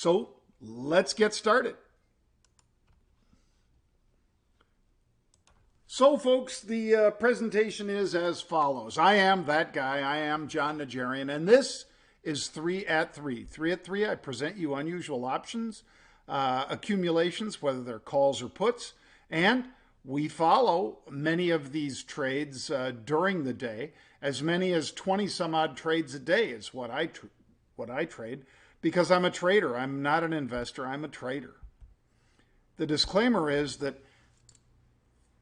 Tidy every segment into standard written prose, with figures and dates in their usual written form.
So let's get started. So folks, the presentation is as follows. I am that guy. I am Jon Najarian, and this is 3 at 3. 3 at 3, I present you unusual options, accumulations, whether they're calls or puts, and we follow many of these trades during the day. As many as 20 some odd trades a day is what I trade, because I'm a trader. I'm not an investor. I'm a trader. The disclaimer is that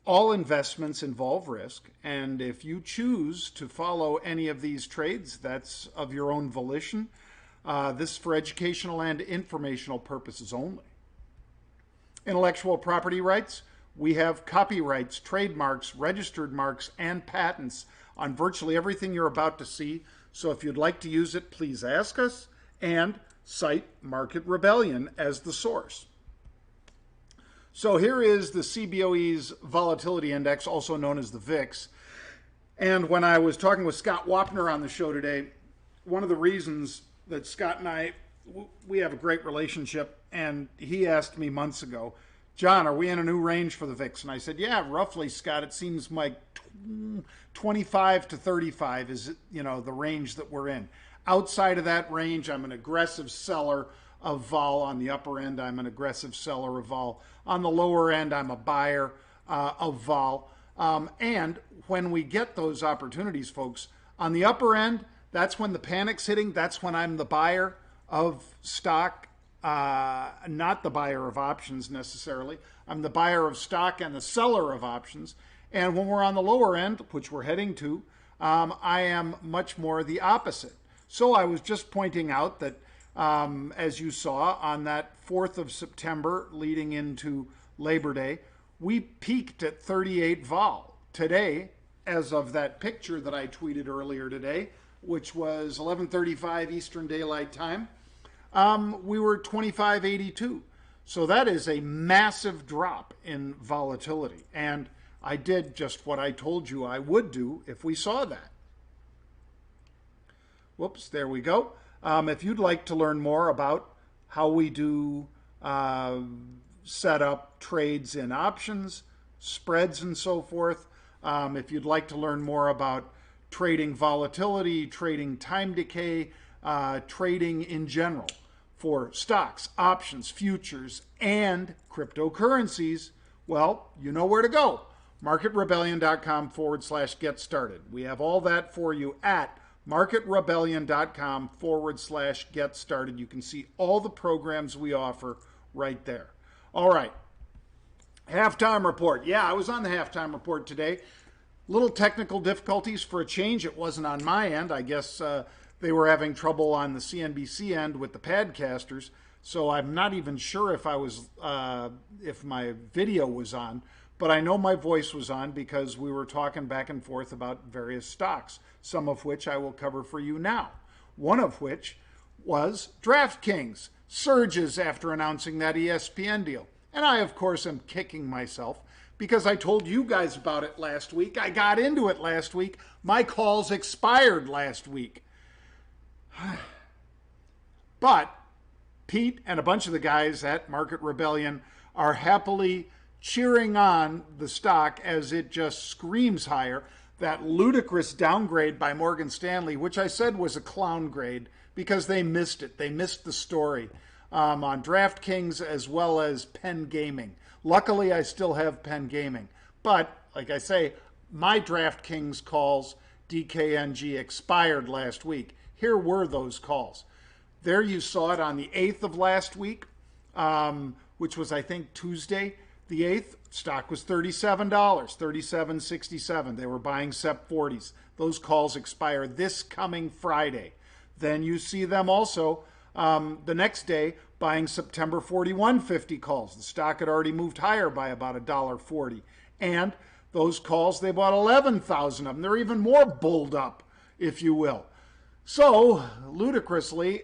all investments involve risk, and if you choose to follow any of these trades, that's of your own volition. This is for educational and informational purposes only. Intellectual property rights. We have copyrights, trademarks, registered marks, and patents on virtually everything you're about to see. So if you'd like to use it, please ask us, and cite Market Rebellion as the source. So here is the CBOE's volatility index, also known as the VIX. And when I was talking with Scott Wapner on the show today, one of the reasons that Scott and I, we have a great relationship, and he asked me months ago, John, are we in a new range for the VIX? And I said, yeah, roughly, Scott. It seems like 25 to 35 is, the range that we're in. Outside of that range, I'm an aggressive seller of vol. On the upper end, I'm an aggressive seller of vol. On the lower end, I'm a buyer of vol. And when we get those opportunities, folks, on the upper end, that's when the panic's hitting. That's when I'm the buyer of stock, not the buyer of options necessarily. I'm the buyer of stock and the seller of options. And when we're on the lower end, which we're heading to, I am much more the opposite. So I was just pointing out that as you saw on that 4th of September leading into Labor Day, we peaked at 38 vol. Today, as of that picture that I tweeted earlier today, which was 11:35 Eastern Daylight Time, we were 25.82. So that is a massive drop in volatility. And I did just what I told you I would do if we saw that. Whoops, there we go. If you'd like to learn more about how we do set up trades in options, spreads, and so forth, if you'd like to learn more about trading volatility, trading time decay, trading in general for stocks, options, futures, and cryptocurrencies, well, you know where to go. MarketRebellion.com/get started. We have all that for you at MarketRebellion.com/get started. You can see all the programs we offer right there. All right. Halftime report. Yeah, I was on the halftime report today. Little technical difficulties for a change. It wasn't on my end. I guess they were having trouble on the CNBC end with the padcasters. So I'm not even sure if if my video was on, but I know my voice was on because we were talking back and forth about various stocks, some of which I will cover for you now. One of which was DraftKings surges after announcing that ESPN deal. And I, of course, am kicking myself because I told you guys about it last week. I got into it last week. My calls expired last week. But Pete and a bunch of the guys at Market Rebellion are happily cheering on the stock as it just screams higher. That ludicrous downgrade by Morgan Stanley, which I said was a clown grade because they missed it. They missed the story on DraftKings as well as Penn Gaming. Luckily, I still have Penn Gaming. But, like I say, my DraftKings calls, DKNG, expired last week. Here were those calls. There you saw it on the 8th of last week, which was, I think, Tuesday. The 8th, stock was $37, $37.67. They were buying SEP 40s. Those calls expire this coming Friday. Then you see them also the next day buying September 41.50 calls. The stock had already moved higher by about $1.40. And those calls, they bought 11,000 of them. They're even more bulled up, if you will. So, ludicrously,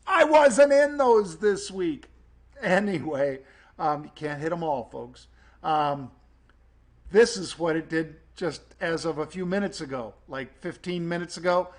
I wasn't in those this week. Anyway, you can't hit them all, folks. This is what it did just as of a few minutes ago, like 15 minutes ago.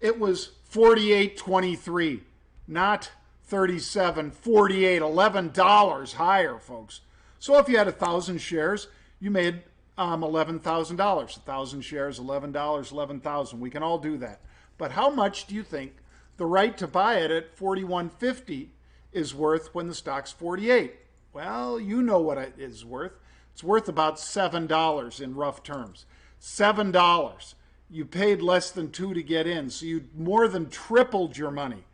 It was 48.23, not 37, 48, $11 higher, folks. So if you had 1,000 shares, you made $11,000. 1,000 shares, $11, 11,000. We can all do that. But how much do you think the right to buy it at 41.50 is worth when the stock's 48? Well, you know what it is worth. It's worth about $7 in rough terms. $7. You paid less than $2 to get in, so you more than tripled your money.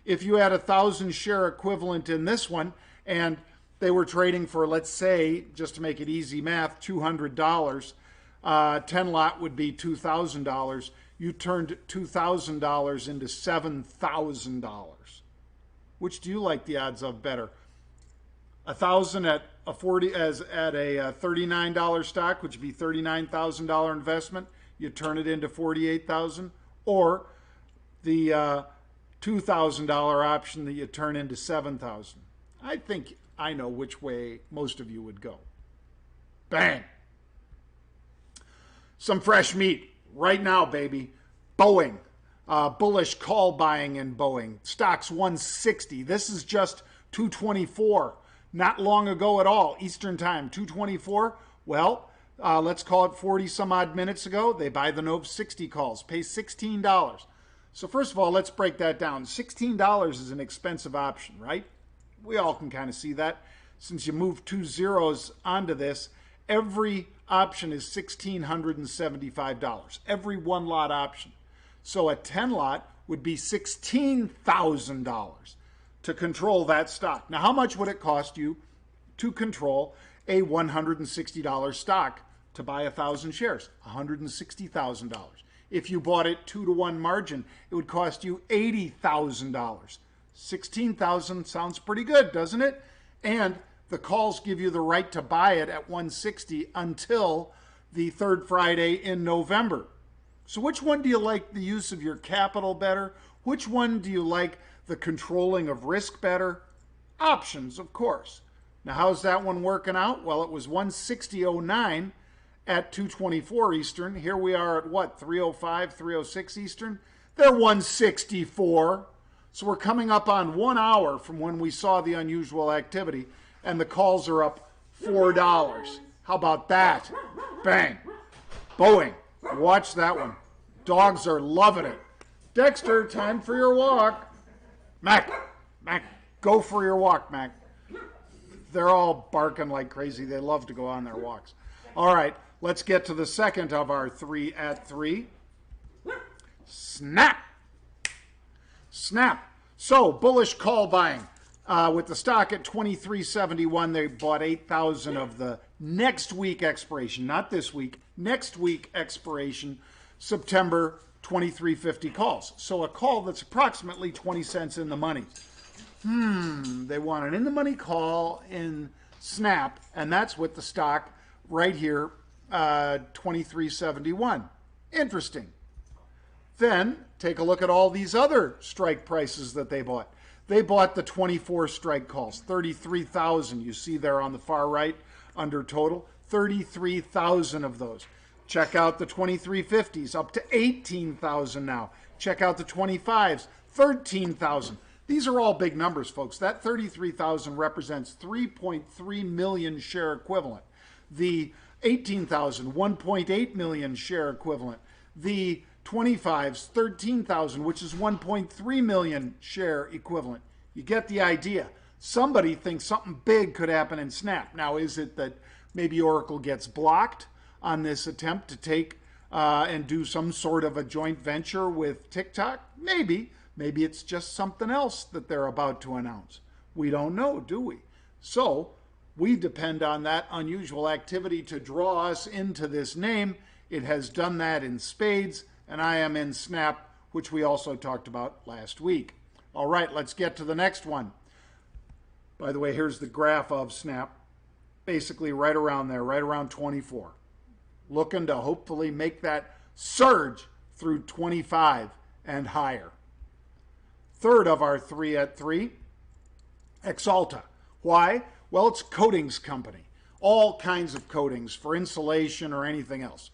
If you had 1,000 share equivalent in this one, and they were trading for, let's say, just to make it easy math, $200, 10 lot would be $2,000. You turned $2,000 into $7,000. Which do you like the odds of better? 1,000 at a $39 stock, which would be $39,000 investment. You turn it into $48,000, or the $2,000 option that you turn into $7,000. I think I know which way most of you would go. Bang! Some fresh meat right now, baby. Boeing. Bullish call buying in Boeing. Stock's 160. This is just 224. Not long ago at all. Eastern time, 224. Well, let's call it 40 some odd minutes ago. They buy the Nov 60 calls. Pay $16. So first of all, let's break that down. $16 is an expensive option, right? We all can kind of see that. Since you move 2 zeros onto this, every option is $1,675. Every one lot option. So a 10 lot would be $16,000 to control that stock. Now, how much would it cost you to control a $160 stock to buy 1,000 shares? $160,000. If you bought it 2-to-1 margin, it would cost you $80,000. $16,000 sounds pretty good, doesn't it? And the calls give you the right to buy it at 160 until the third Friday in November. So which one do you like the use of your capital better? Which one do you like the controlling of risk better? Options, of course. Now, how's that one working out? Well, it was 160.09 at 224 Eastern. Here we are at what, 305, 306 Eastern? They're 164. So we're coming up on 1 hour from when we saw the unusual activity, and the calls are up $4. How about that? Bang. Boeing. Watch that one. Dogs are loving it. Dexter, time for your walk. Mac, go for your walk, Mac. They're all barking like crazy. They love to go on their walks. All right, let's get to the second of our 3 at 3. Snap. Snap. So, bullish call buying. With the stock at 23.71, they bought 8,000 of the next week expiration, not this week, next week expiration, September 23.50 calls. So a call that's approximately 20 cents in the money. They want an in the money call in Snap, and that's with the stock right here, 23.71. Interesting. Then take a look at all these other strike prices that they bought. They bought the 24 strike calls, 33,000. You see there on the far right under total, 33,000 of those. Check out the 2350s, up to 18,000 now. Check out the 25s, 13,000. These are all big numbers, folks. That 33,000 represents 3.3 million share equivalent. The 18,000, 1.8 million share equivalent. The 25s, 13,000, which is 1.3 million share equivalent. You get the idea. Somebody thinks something big could happen in Snap. Now, is it that maybe Oracle gets blocked on this attempt to take and do some sort of a joint venture with TikTok? Maybe. Maybe it's just something else that they're about to announce. We don't know, do we? So we depend on that unusual activity to draw us into this name. It has done that in spades, and I am in Snap, which we also talked about last week. All right, let's get to the next one. By the way, here's the graph of Snap. Basically right around there, right around 24. Looking to hopefully make that surge through 25 and higher. Third of our 3 at 3, Xalta. Why? Well, it's a coatings company. All kinds of coatings for insulation or anything else.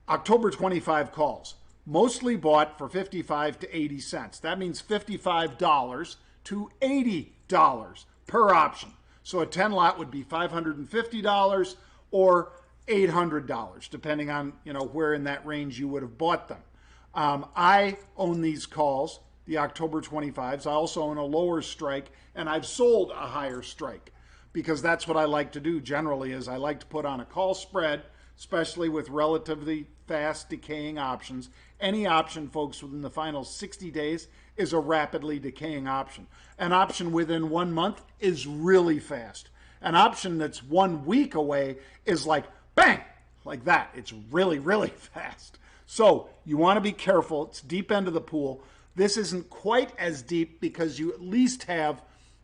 October 25 calls, mostly bought for 55 to 80 cents. That means $55 to $80 per option. So a 10 lot would be $550 or $800, depending on where in that range you would have bought them. I own these calls, the October 25s. I also own a lower strike, and I've sold a higher strike because that's what I like to do generally. Is I like to put on a call spread, especially with relatively fast decaying options. Any option, folks, within the final 60 days is a rapidly decaying option. An option within 1 month is really fast. An option that's 1 week away is like bang, like that. It's really, really fast. So you want to be careful. It's deep end of the pool. This isn't quite as deep because you at least have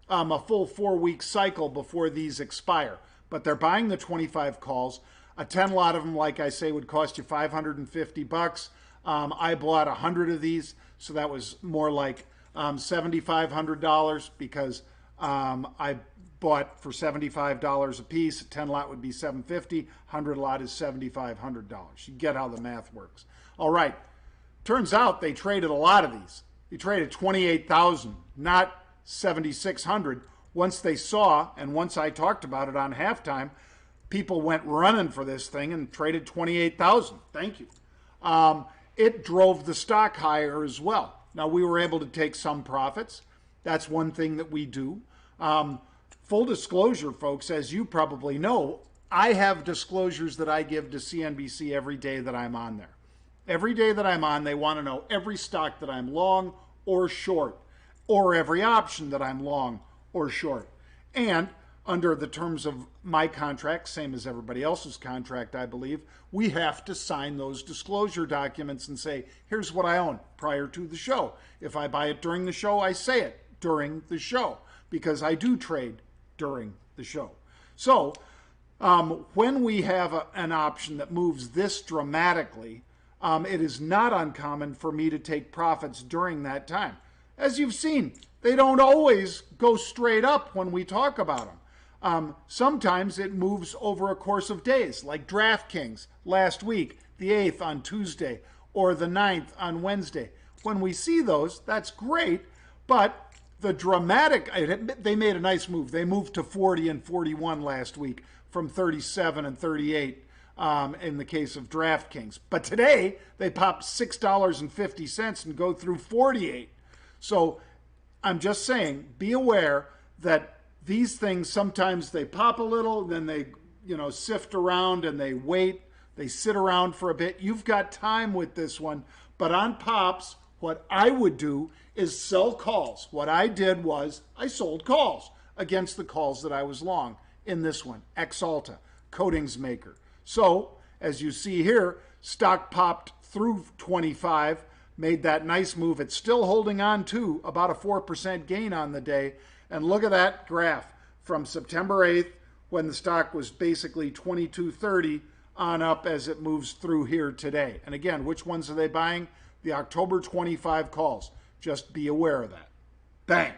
a full 4-week cycle before these expire. But they're buying the 25 calls. A 10 lot of them, like I say, would cost you $550. I bought 100 of these, so that was more like $7,500 because I bought for $75 a piece. A 10 lot would be $750. 100 lot is $7,500. You get how the math works. All right. Turns out they traded a lot of these. They traded 28,000, not 7,600. Once they saw, and once I talked about it on halftime, people went running for this thing and traded 28,000. Thank you. It drove the stock higher as well. Now, we were able to take some profits. That's one thing that we do. Full disclosure, folks, as you probably know, I have disclosures that I give to CNBC every day that I'm on there. Every day that I'm on, they want to know every stock that I'm long or short, or every option that I'm long or short. And under the terms of my contract, same as everybody else's contract, I believe, we have to sign those disclosure documents and say, here's what I own prior to the show. If I buy it during the show, I say it during the show because I do trade during the show. So when we have an option that moves this dramatically, it is not uncommon for me to take profits during that time. As you've seen, they don't always go straight up when we talk about them. Sometimes it moves over a course of days, like DraftKings last week, the 8th on Tuesday, or the 9th on Wednesday. When we see those, that's great, but the dramatic, they made a nice move. They moved to 40 and 41 last week from 37 and 38 in the case of DraftKings. But today, they popped $6.50 and go through 48. So I'm just saying, be aware that these things, sometimes they pop a little, then they, sift around and they wait. They sit around for a bit. You've got time with this one. But on pops, what I would do is sell calls. What I did was I sold calls against the calls that I was long in this one, Xalta, coatings maker. So, as you see here, stock popped through 25, made that nice move. It's still holding on to about a 4% gain on the day. And look at that graph from September 8th, when the stock was basically 22.30 on up as it moves through here today. And again, which ones are they buying? The October 25 calls. Just be aware of that. Bang.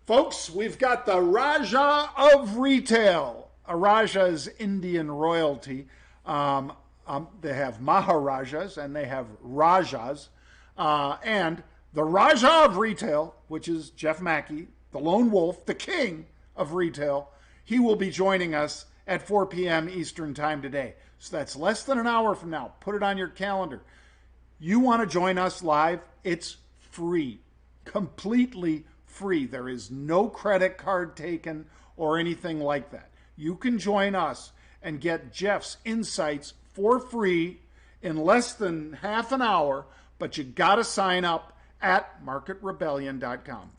Folks, we've got the Raja of Retail. A Raja is Indian royalty. They have Maharajas and they have Rajas. And the Raja of Retail, which is Jeff Mackey, the lone wolf, the king of retail, he will be joining us at 4 p.m. Eastern time today. So that's less than an hour from now. Put it on your calendar. You want to join us live? It's free, completely free. There is no credit card taken or anything like that. You can join us and get Jeff's insights for free in less than half an hour, but you got to sign up at marketrebellion.com.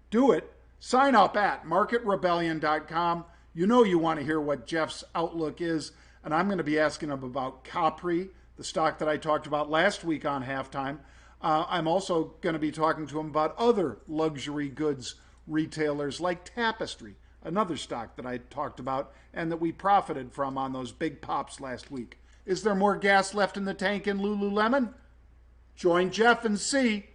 Do it. Sign up at marketrebellion.com. You know you want to hear what Jeff's outlook is, and I'm going to be asking him about Capri, the stock that I talked about last week on halftime. I'm also going to be talking to him about other luxury goods retailers like Tapestry, another stock that I talked about and that we profited from on those big pops last week. Is there more gas left in the tank in Lululemon? Join Jeff and see.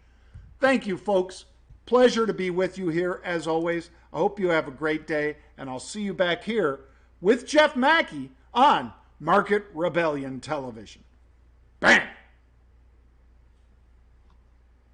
Thank you, folks. Pleasure to be with you here, as always. I hope you have a great day, and I'll see you back here with Jeff Mackey on Market Rebellion Television. Bam!